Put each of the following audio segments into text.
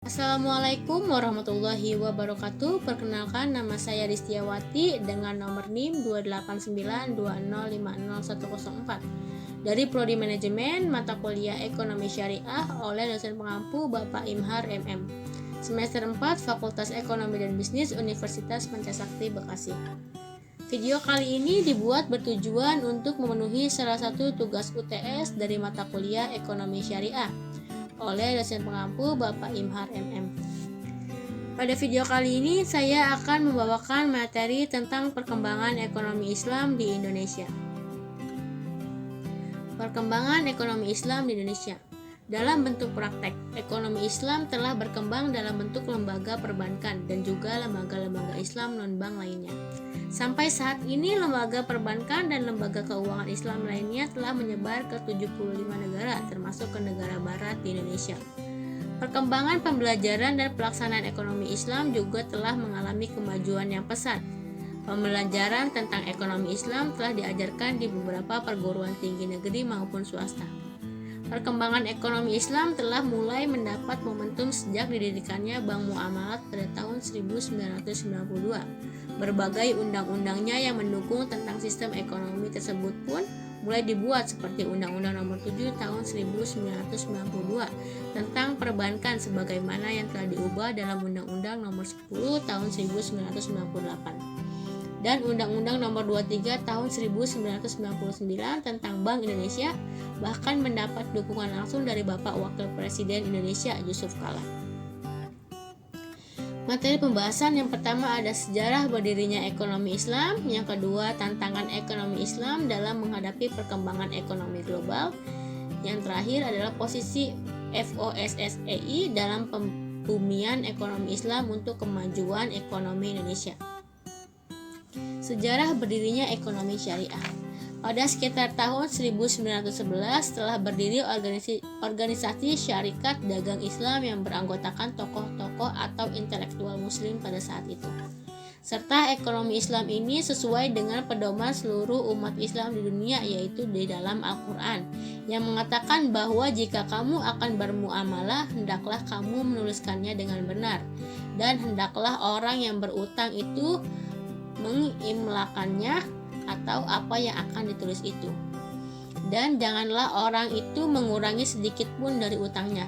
Assalamualaikum warahmatullahi wabarakatuh. Perkenalkan, nama saya Ristiawati dengan nomor NIM 28920505104 dari Prodi Manajemen Mata Kuliah Ekonomi Syariah oleh dosen pengampu Bapak Imhar MM. Semester 4 Fakultas Ekonomi dan Bisnis Universitas Pancasakti Bekasi. Video kali ini dibuat bertujuan untuk memenuhi salah satu tugas UTS dari mata kuliah Ekonomi Syariah oleh dosen pengampu Bapak Imhar MM. Pada video kali ini saya akan membawakan materi tentang perkembangan ekonomi Islam di Indonesia. Perkembangan ekonomi Islam di Indonesia. Dalam bentuk praktek, ekonomi Islam telah berkembang dalam bentuk lembaga perbankan dan juga lembaga-lembaga Islam non-bank lainnya. Sampai saat ini, lembaga perbankan dan lembaga keuangan Islam lainnya telah menyebar ke 75 negara, termasuk ke negara barat di Indonesia. Perkembangan pembelajaran dan pelaksanaan ekonomi Islam juga telah mengalami kemajuan yang pesat. Pembelajaran tentang ekonomi Islam telah diajarkan di beberapa perguruan tinggi negeri maupun swasta. Perkembangan ekonomi Islam telah mulai mendapat momentum sejak didirikannya Bank Muamalat pada tahun 1992. Berbagai undang-undangnya yang mendukung tentang sistem ekonomi tersebut pun mulai dibuat, seperti Undang-Undang Nomor 7 Tahun 1992 tentang perbankan sebagaimana yang telah diubah dalam Undang-Undang Nomor 10 Tahun 1998 dan Undang-Undang Nomor 23 Tahun 1999 tentang Bank Indonesia, bahkan mendapat dukungan langsung dari Bapak Wakil Presiden Indonesia Yusuf Kala. Materi pembahasan yang pertama ada sejarah berdirinya ekonomi Islam, yang kedua tantangan ekonomi Islam dalam menghadapi perkembangan ekonomi global, yang terakhir adalah posisi FOSSEI dalam pembumian ekonomi Islam untuk kemajuan ekonomi Indonesia. Sejarah berdirinya ekonomi syariah. Pada sekitar tahun 1911 telah berdiri organisasi Syarikat Dagang Islam yang beranggotakan tokoh-tokoh atau intelektual muslim pada saat itu. Serta ekonomi Islam ini sesuai dengan pedoman seluruh umat Islam di dunia, yaitu di dalam Al-Quran, yang mengatakan bahwa jika kamu akan bermuamalah, hendaklah kamu menuliskannya dengan benar, dan hendaklah orang yang berutang itu mengimlakannya atau apa yang akan ditulis itu, dan janganlah orang itu mengurangi sedikit pun dari utangnya.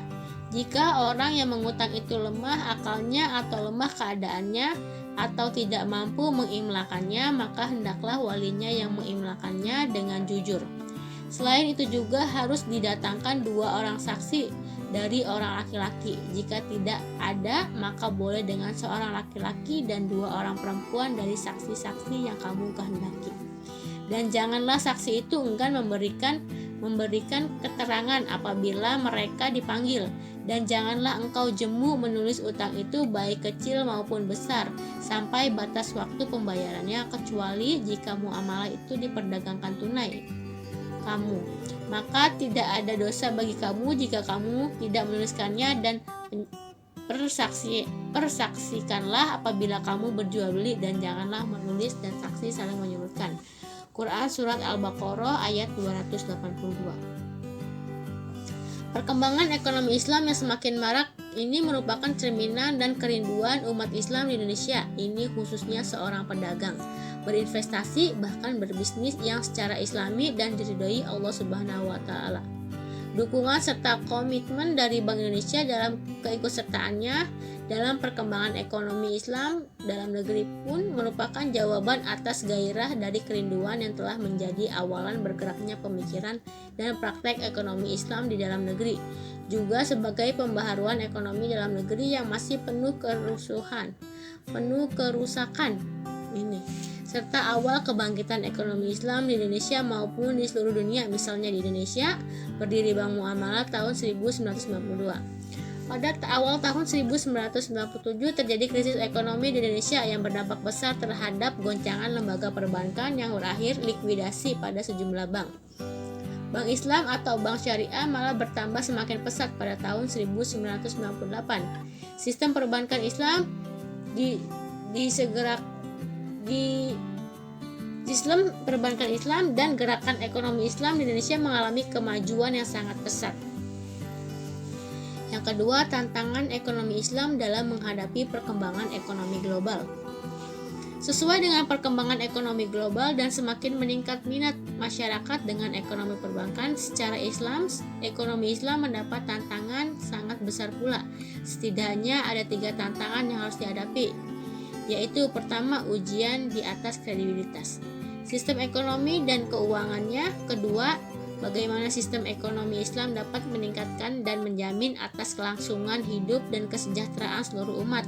Jika orang yang mengutang itu lemah akalnya atau lemah keadaannya atau tidak mampu mengimlakannya, maka hendaklah walinya yang mengimlakannya dengan jujur. Selain itu juga harus didatangkan 2 orang saksi dari orang laki-laki. Jika tidak ada, maka boleh dengan seorang laki-laki dan 2 orang perempuan dari saksi-saksi yang kamu kehendaki. Dan janganlah saksi itu enggan memberikan keterangan apabila mereka dipanggil, dan janganlah engkau jemu menulis utang itu baik kecil maupun besar sampai batas waktu pembayarannya, kecuali jika muamalah itu diperdagangkan tunai kamu, maka tidak ada dosa bagi kamu jika kamu tidak menuliskannya, dan persaksikanlah apabila kamu berjual beli, dan janganlah menulis dan saksi saling menyebutkan. Quran Surat Al-Baqarah ayat 282. Perkembangan ekonomi Islam yang semakin marak ini merupakan cerminan dan kerinduan umat Islam di Indonesia. Ini khususnya seorang pedagang, berinvestasi, bahkan berbisnis yang secara islami dan diridhoi Allah Subhanahu wa Ta'ala. Dukungan serta komitmen dari Bank Indonesia dalam keikutsertaannya dalam perkembangan ekonomi Islam dalam negeri pun merupakan jawaban atas gairah dari kerinduan yang telah menjadi awalan bergeraknya pemikiran dan praktek ekonomi Islam di dalam negeri, juga sebagai pembaharuan ekonomi dalam negeri yang masih penuh kerusakan ini, serta awal kebangkitan ekonomi Islam di Indonesia maupun di seluruh dunia. Misalnya di Indonesia, berdiri Bank Muamalat tahun 1992. Pada awal tahun 1997 terjadi krisis ekonomi di Indonesia yang berdampak besar terhadap goncangan lembaga perbankan yang berakhir likuidasi pada sejumlah bank. Bank Islam atau Bank Syariah malah bertambah semakin pesat pada tahun 1998. Sistem perbankan Islam Sistem perbankan Islam dan gerakan ekonomi Islam di Indonesia mengalami kemajuan yang sangat pesat. Yang kedua, tantangan ekonomi Islam dalam menghadapi perkembangan ekonomi global. Sesuai dengan perkembangan ekonomi global dan semakin meningkat minat masyarakat dengan ekonomi perbankan secara Islam, ekonomi Islam mendapat tantangan sangat besar pula. Setidaknya ada 3 tantangan yang harus dihadapi, yaitu pertama, ujian di atas kredibilitas sistem ekonomi dan keuangannya. Kedua, bagaimana sistem ekonomi Islam dapat meningkatkan dan menjamin atas kelangsungan hidup dan kesejahteraan seluruh umat,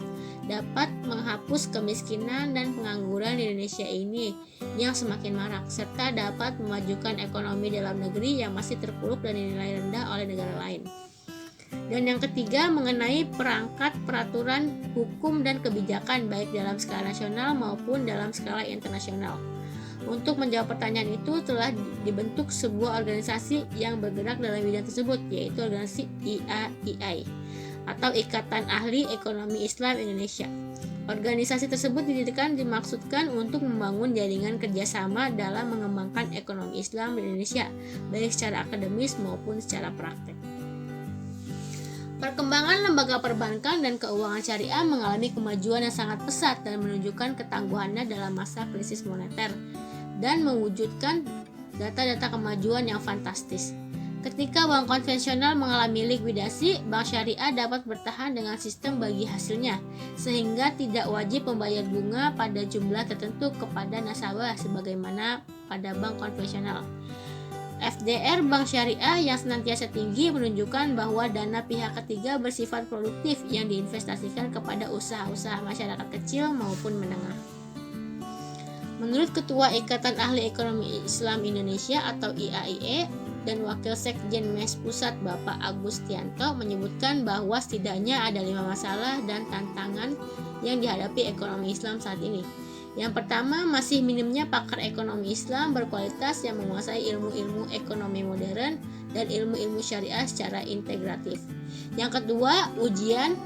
dapat menghapus kemiskinan dan pengangguran di Indonesia ini yang semakin marak, serta dapat memajukan ekonomi dalam negeri yang masih terpuruk dan dinilai rendah oleh negara lain. Dan yang ketiga, mengenai perangkat peraturan hukum dan kebijakan baik dalam skala nasional maupun dalam skala internasional. Untuk menjawab pertanyaan itu telah dibentuk sebuah organisasi yang bergerak dalam bidang tersebut, yaitu organisasi IAII atau Ikatan Ahli Ekonomi Islam Indonesia. Organisasi tersebut didirikan dimaksudkan untuk membangun jaringan kerjasama dalam mengembangkan ekonomi Islam di Indonesia, baik secara akademis maupun secara praktek. Perkembangan lembaga perbankan dan keuangan syariah mengalami kemajuan yang sangat pesat dan menunjukkan ketangguhannya dalam masa krisis moneter dan mewujudkan data-data kemajuan yang fantastis. Ketika bank konvensional mengalami likuidasi, bank syariah dapat bertahan dengan sistem bagi hasilnya, sehingga tidak wajib membayar bunga pada jumlah tertentu kepada nasabah sebagaimana pada bank konvensional. FDR bank syariah yang senantiasa tinggi menunjukkan bahwa dana pihak ketiga bersifat produktif yang diinvestasikan kepada usaha-usaha masyarakat kecil maupun menengah. Menurut Ketua Ikatan Ahli Ekonomi Islam Indonesia atau IAIE dan Wakil Sekjen MES Pusat Bapak Agustianto menyebutkan bahwa setidaknya ada 5 masalah dan tantangan yang dihadapi ekonomi Islam saat ini. Yang pertama, masih minimnya pakar ekonomi Islam berkualitas yang menguasai ilmu-ilmu ekonomi modern dan ilmu-ilmu syariah secara integratif. Yang kedua, ujian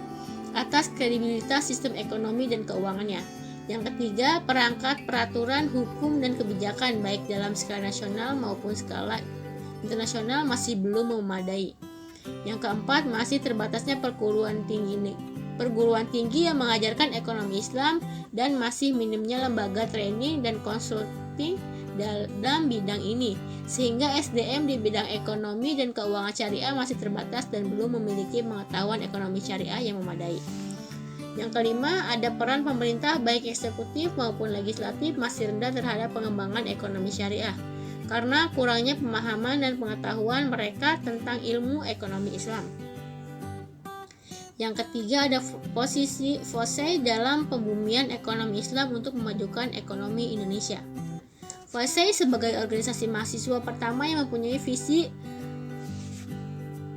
atas kredibilitas sistem ekonomi dan keuangannya. Yang ketiga, perangkat peraturan hukum dan kebijakan baik dalam skala nasional maupun skala internasional masih belum memadai. Yang keempat, masih terbatasnya perguruan tinggi yang mengajarkan ekonomi Islam dan masih minimnya lembaga training dan konsulting dalam bidang ini, sehingga SDM di bidang ekonomi dan keuangan syariah masih terbatas dan belum memiliki pengetahuan ekonomi syariah yang memadai. Yang kelima, ada peran pemerintah baik eksekutif maupun legislatif masih rendah terhadap pengembangan ekonomi syariah karena kurangnya pemahaman dan pengetahuan mereka tentang ilmu ekonomi Islam. Yang ketiga, ada posisi FOSEI dalam pembumian ekonomi Islam untuk memajukan ekonomi Indonesia. FOSEI sebagai organisasi mahasiswa pertama yang mempunyai visi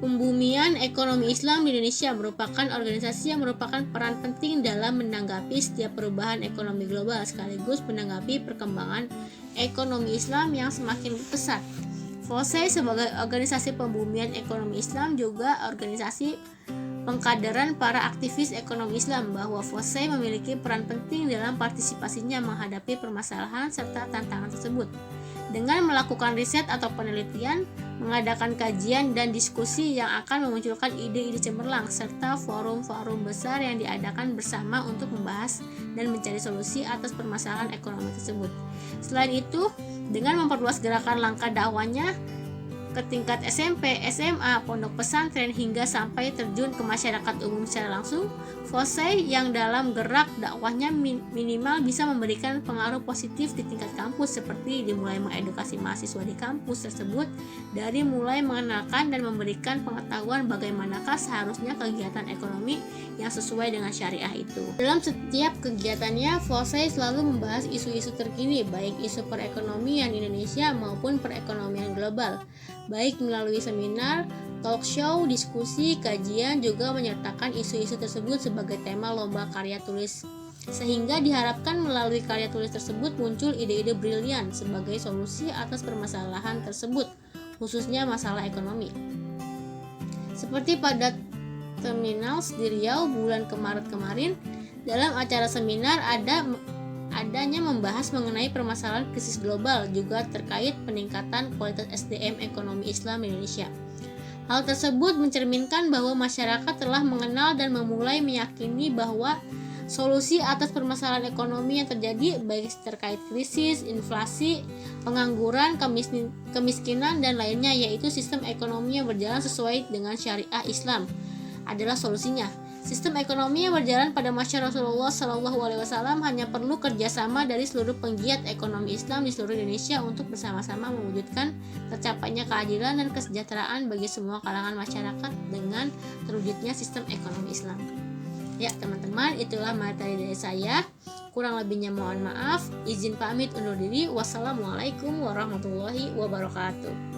pembumian ekonomi Islam di Indonesia merupakan organisasi yang merupakan peran penting dalam menanggapi setiap perubahan ekonomi global sekaligus menanggapi perkembangan ekonomi Islam yang semakin pesat. FOSEI sebagai organisasi pembumian ekonomi Islam juga organisasi pengkaderan para aktivis ekonomi Islam, bahwa FOSEI memiliki peran penting dalam partisipasinya menghadapi permasalahan serta tantangan tersebut. Dengan melakukan riset atau penelitian, mengadakan kajian dan diskusi yang akan memunculkan ide-ide cemerlang, serta forum-forum besar yang diadakan bersama untuk membahas dan mencari solusi atas permasalahan ekonomi tersebut. Selain itu, dengan memperluas gerakan langkah dakwahnya ke tingkat SMP, SMA, pondok pesantren hingga sampai terjun ke masyarakat umum secara langsung, FOSEI yang dalam gerak dakwahnya minimal bisa memberikan pengaruh positif di tingkat kampus, seperti dimulai mengedukasi mahasiswa di kampus tersebut dari mulai mengenalkan dan memberikan pengetahuan bagaimanakah seharusnya kegiatan ekonomi yang sesuai dengan syariah itu. Dalam setiap kegiatannya, FOSEI selalu membahas isu-isu terkini baik isu perekonomian Indonesia maupun perekonomian global, baik melalui seminar, talk show, diskusi, kajian, juga menyertakan isu-isu tersebut sebagai tema lomba karya tulis. Sehingga diharapkan melalui karya tulis tersebut muncul ide-ide brilian sebagai solusi atas permasalahan tersebut, khususnya masalah ekonomi. Seperti pada Terminals di Riau bulan Maret kemarin, dalam acara seminar adanya membahas mengenai permasalahan krisis global juga terkait peningkatan kualitas SDM ekonomi Islam Indonesia. Hal tersebut mencerminkan bahwa masyarakat telah mengenal dan memulai meyakini bahwa solusi atas permasalahan ekonomi yang terjadi, baik terkait krisis, inflasi, pengangguran, kemiskinan, dan lainnya, yaitu sistem ekonomi yang berjalan sesuai dengan syariah Islam, adalah solusinya. Sistem ekonomi yang berjalan pada masa Rasulullah SAW hanya perlu kerjasama dari seluruh penggiat ekonomi Islam di seluruh Indonesia untuk bersama-sama mewujudkan tercapainya keadilan dan kesejahteraan bagi semua kalangan masyarakat dengan terwujudnya sistem ekonomi Islam. Ya teman-teman, itulah materi dari saya. Kurang lebihnya mohon maaf. Izin pamit undur diri. Wassalamualaikum warahmatullahi wabarakatuh.